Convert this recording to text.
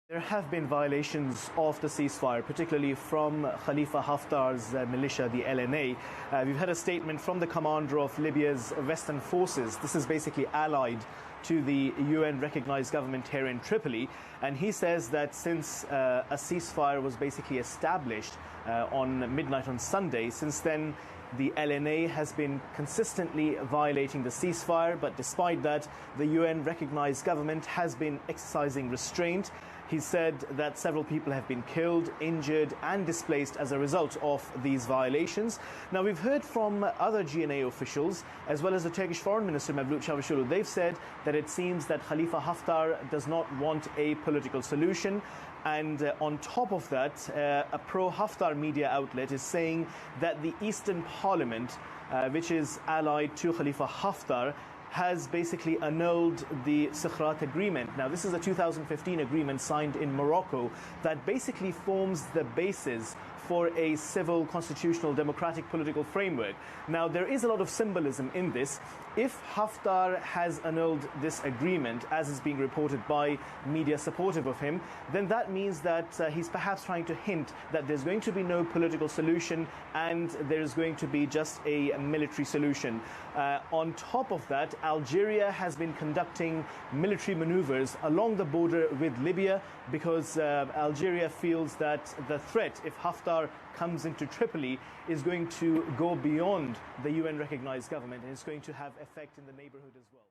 There have been violations of the ceasefire, particularly from Khalifa Haftar's militia, the LNA. We've had a statement from the commander of Libya's Western forces. This is basically allied to the UN-recognized government here in Tripoli. And he says that since a ceasefire was basically established on midnight on Sunday, since then the LNA has been consistently violating the ceasefire. But despite that, the UN-recognized government has been exercising restraint. He said that several people have been killed, injured and displaced as a result of these violations. Now, we've heard from other GNA officials, as well as the Turkish Foreign Minister, Mevlut Çavuşoğlu. They've said that it seems that Khalifa Haftar does not want a political solution. And on top of that, a pro-Haftar media outlet is saying that the Eastern Parliament, which is allied to Khalifa Haftar, has basically annulled the Sikrat agreement. Now, this is a 2015 agreement signed in Morocco that basically forms the basis for a civil, constitutional, democratic political framework. Now, there is a lot of symbolism in this. If Haftar has annulled this agreement, as is being reported by media supportive of him, then that means that he's perhaps trying to hint that there's going to be no political solution and there's going to be just a military solution. On top of that, Algeria has been conducting military maneuvers along the border with Libya because Algeria feels that the threat, if Haftar comes into Tripoli, is going to go beyond the UN-recognized government and is going to have effect in the neighborhood as well.